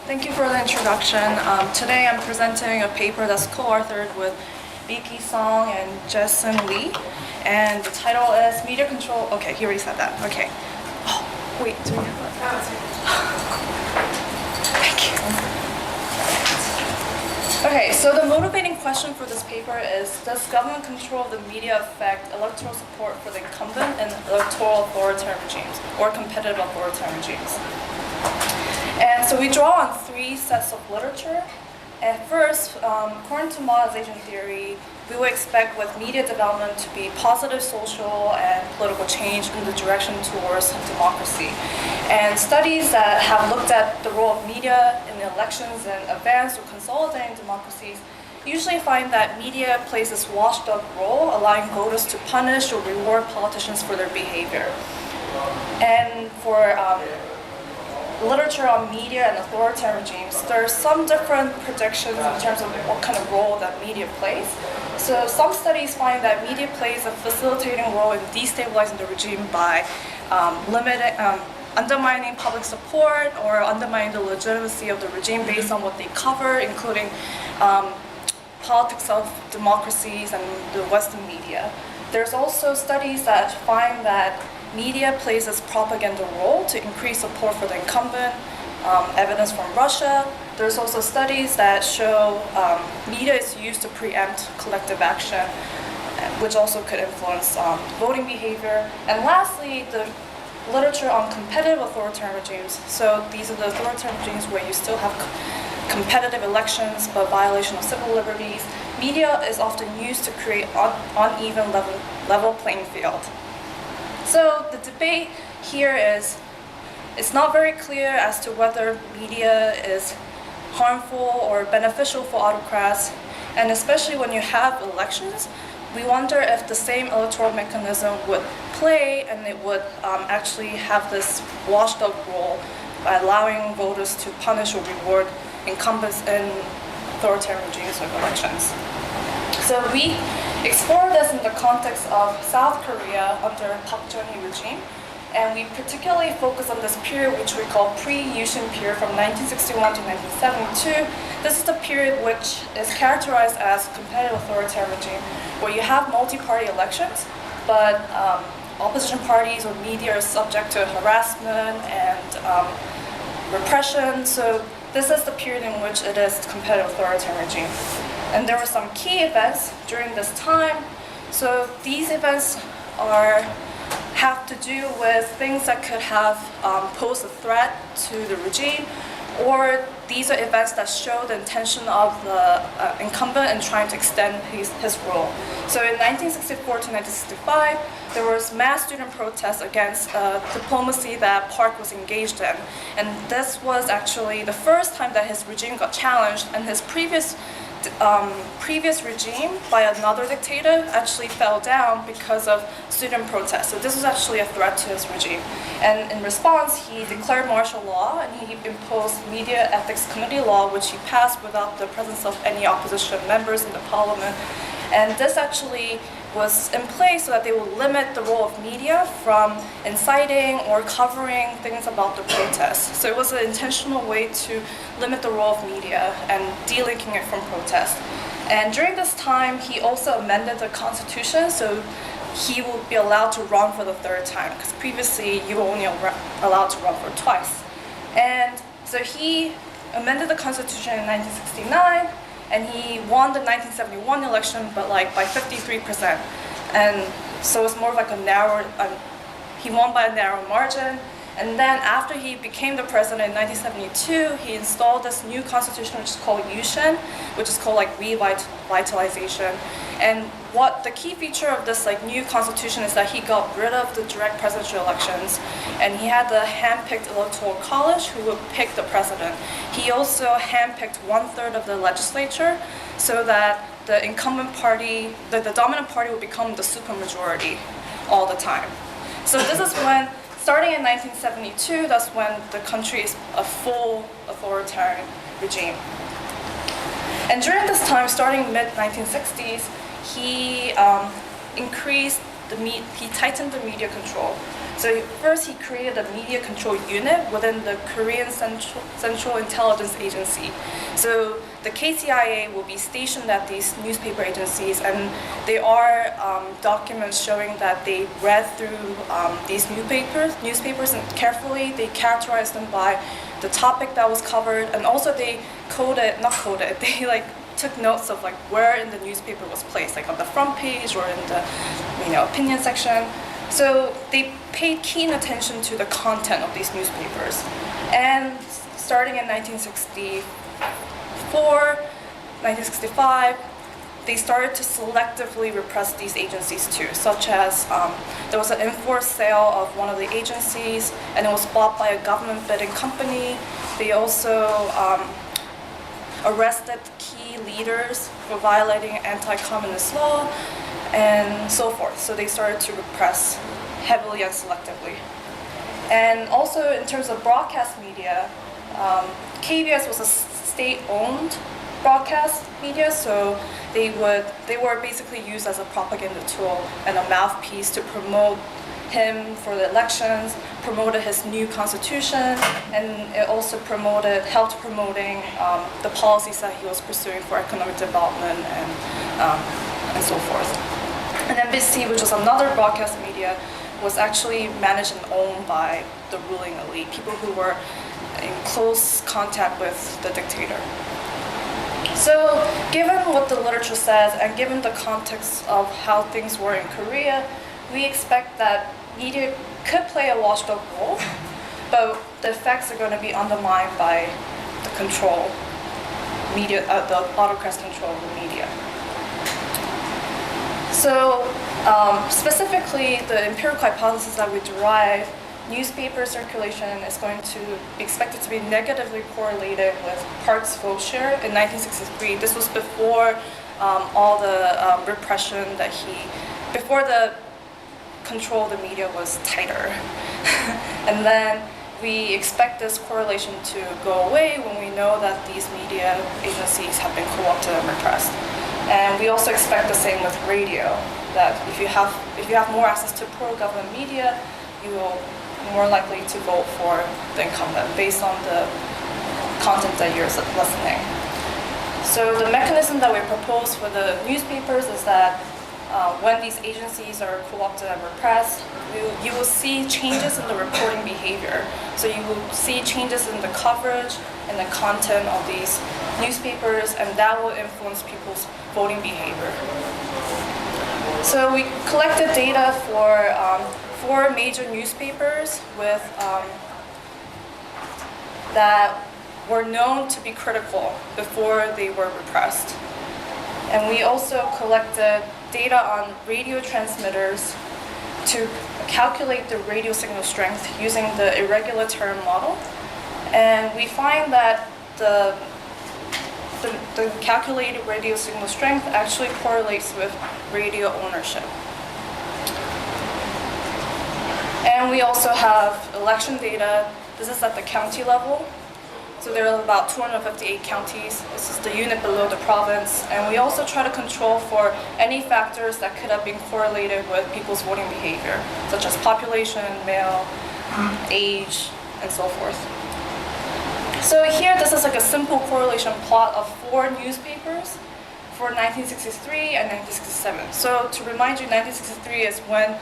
Thank you for the introduction. Today I'm presenting a paper that's co-authored with Vicky Song and Jason Lee, and the title is Media Control. Okay, he already said that. Okay. Oh, wait, do we have that? Thank you. Okay, so the motivating question for this paper is, does government control of the media affect electoral support for the incumbent in electoral authoritarian regimes or competitive authoritarian regimes? And so we draw on three sets of literature. At first, according to modernization theory, we would expect with media development to be positive social and political change in the direction towards democracy. And studies that have looked at the role of media in elections and advanced or consolidating democracies usually find that media plays this washed-up role, allowing voters to punish or reward politicians for their behavior. And for literature on media and authoritarian regimes, there are some different predictions in terms of what kind of role that media plays. So some studies find that media plays a facilitating role in destabilizing the regime by undermining public support or undermining the legitimacy of the regime based on what they cover, including politics of democracies and the Western media. There's also studies that find that media plays this propaganda role to increase support for the incumbent, evidence from Russia. There's also studies that show media is used to preempt collective action, which also could influence voting behavior. And lastly, the literature on competitive authoritarian regimes. So these are the authoritarian regimes where you still have competitive elections but violation of civil liberties. Media is often used to create uneven level playing field. So the debate here is, it's not very clear as to whether media is harmful or beneficial for autocrats, and especially when you have elections, we wonder if the same electoral mechanism would play and it would actually have this washed up role by allowing voters to punish or reward incumbents in authoritarian regimes with elections. So we explore this in the context of South Korea under Park Geun-hye regime, and we particularly focus on this period which we call pre-Yushin period from 1961 to 1972. This is the period which is characterized as competitive authoritarian regime, where you have multi-party elections, but opposition parties or media are subject to harassment and repression. So this is the period in which it is competitive authoritarian regime. And there were some key events during this time. So these events have to do with things that could have posed a threat to the regime, or these are events that show the intention of the incumbent in trying to extend his rule. So in 1964 to 1965, there was mass student protests against diplomacy that Park was engaged in. And this was actually the first time that his regime got challenged, and his previous regime by another dictator actually fell down because of student protests. So this was actually a threat to his regime. And in response, he declared martial law and he imposed media ethics committee law, which he passed without the presence of any opposition members in the parliament. And this actually was in place so that they would limit the role of media from inciting or covering things about the protests. So it was an intentional way to limit the role of media and delinking it from protest. And during this time, he also amended the constitution so he would be allowed to run for the third time, because previously you were only allowed to run for twice. And so he amended the constitution in 1969, and he won the 1971 election, but like by 53%. And so it's more of like a narrow, he won by a narrow margin. And then after he became the president in 1972, he installed this new constitution, which is called Yushin, which is called like revitalization. And what the key feature of this like new constitution is that he got rid of the direct presidential elections, and he had the hand-picked electoral college who would pick the president. He also hand-picked 1/3 of the legislature so that the incumbent party, the dominant party would become the supermajority all the time. So this is when, starting in 1972, that's when the country is a full authoritarian regime. And during this time, starting mid-1960s, he tightened the media control. So first he created a media control unit within the Korean Central Intelligence Agency. So the KCIA will be stationed at these newspaper agencies, and there are documents showing that they read through these newspapers and carefully. They characterized them by the topic that was covered, and also they they like took notes of like where in the newspaper was placed, like on the front page or in the opinion section. So they paid keen attention to the content of these newspapers. And starting in 1964, 1965, they started to selectively repress these agencies too, such as there was an enforced sale of one of the agencies, and it was bought by a government bidding company. They also arrested key leaders for violating anti-communist law, and so forth. So they started to repress heavily and selectively. And also in terms of broadcast media, KBS was a state-owned broadcast media, so they were basically used as a propaganda tool and a mouthpiece to promote him for the elections, promoted his new constitution, and it also helped promoting the policies that he was pursuing for economic development and so forth. And NBC, which was another broadcast media, was actually managed and owned by the ruling elite, people who were in close contact with the dictator. So given what the literature says and given the context of how things were in Korea, we expect that media could play a watchdog role, but the effects are going to be undermined by the autocrat's control of the media. So specifically, the empirical hypothesis that we derive, newspaper circulation is going to be expected to be negatively correlated with Park's vote share in 1963. This was before all the repression before the control of the media was tighter. And then we expect this correlation to go away when we know that these media agencies have been co-opted and repressed. And we also expect the same with radio, that if you have more access to pro-government media, you will be more likely to vote for the incumbent based on the content that you're listening. So the mechanism that we propose for the newspapers is that when these agencies are co-opted and repressed, you will see changes in the reporting behavior. So you will see changes in the coverage and the content of these newspapers, and that will influence people's voting behavior. So we collected data for 4 major newspapers that were known to be critical before they were repressed. And we also collected data on radio transmitters to calculate the radio signal strength using the irregular term model. And we find that the calculated radio signal strength actually correlates with radio ownership. And we also have election data. This is at the county level. So there are about 258 counties. This is the unit below the province. And we also try to control for any factors that could have been correlated with people's voting behavior, such as population, male, age, and so forth. So here, this is like a simple correlation plot of 4 newspapers for 1963 and 1967. So to remind you, 1963 is when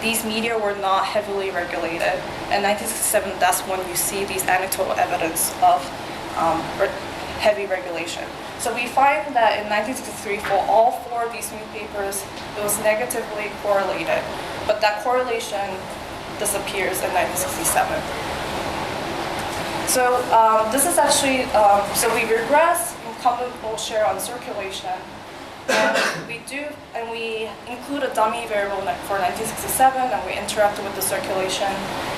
these media were not heavily regulated. And 1967, that's when you see these anecdotal evidence of heavy regulation. So we find that in 1963, for all 4 of these newspapers, it was negatively correlated. But that correlation disappears in 1967. So this is actually, so we regress incumbent vote share on circulation. And we include a dummy variable for 1967, and we interacted with the circulation.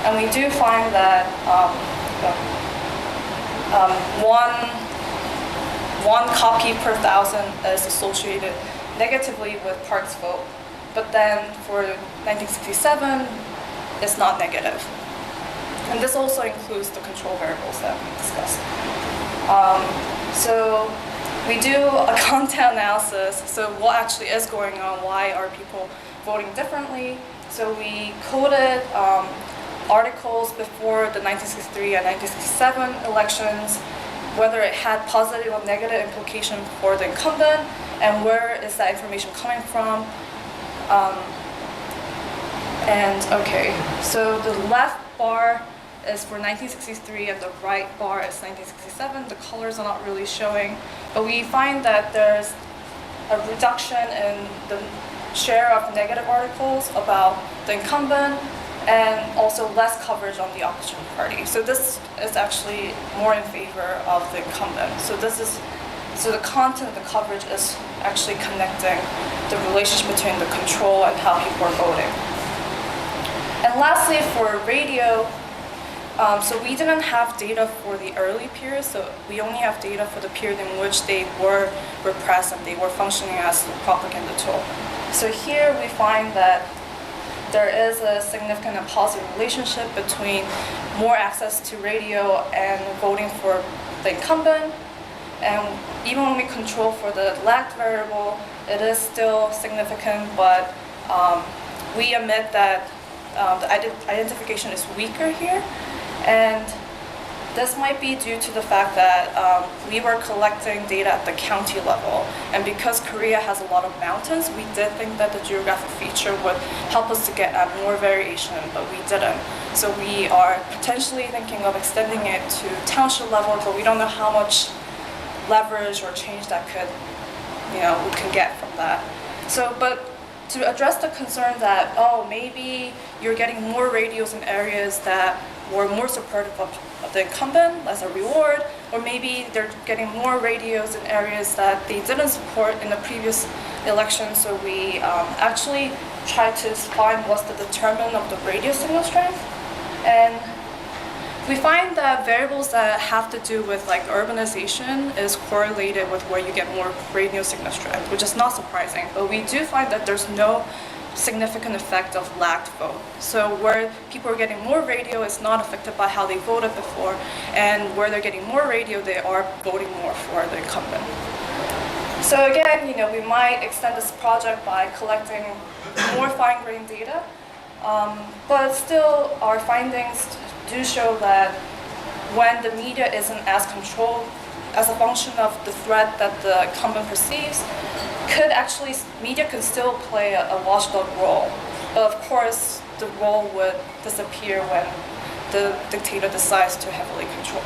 And we do find that one copy per 1,000 is associated negatively with Park's vote. But then for 1967, it's not negative. And this also includes the control variables that we discussed. So we do a content analysis. So what actually is going on? Why are people voting differently? So we coded articles before the 1963 and 1967 elections, whether it had positive or negative implication for the incumbent, and where is that information coming from. So the left bar is for 1963 and the right bar is 1967. The colors are not really showing, but we find that there's a reduction in the share of negative articles about the incumbent and also less coverage on the opposition party. So this is actually more in favor of the incumbent. So the content of the coverage is actually connecting the relationship between the control and how people are voting. And lastly, for radio, so we didn't have data for the early periods, so we only have data for the period in which they were repressed and they were functioning as a propaganda tool. So here we find that there is a significant and positive relationship between more access to radio and voting for the incumbent. And even when we control for the lagged variable, it is still significant, but we admit that the identification is weaker here. And this might be due to the fact that we were collecting data at the county level. And because Korea has a lot of mountains, we did think that the geographic feature would help us to get at more variation, but we didn't. So we are potentially thinking of extending it to township level, but we don't know how much leverage or change that we can get from that. So, but to address the concern that, maybe you're getting more radios in areas that were more supportive of the incumbent as a reward, or maybe they're getting more radios in areas that they didn't support in the previous election. So we actually tried to find what's the determinant of the radio signal strength. And we find that variables that have to do with like urbanization is correlated with where you get more radio signal strength, which is not surprising. But we do find that there's no significant effect of lagged vote. So where people are getting more radio is not affected by how they voted before, and where they're getting more radio, they are voting more for the incumbent. So again, we might extend this project by collecting more fine-grained data, but still our findings do show that when the media isn't as controlled as a function of the threat that the incumbent perceives, media can still play a watchdog role. But of course, the role would disappear when the dictator decides to heavily control.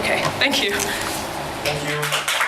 Okay, thank you. Thank you.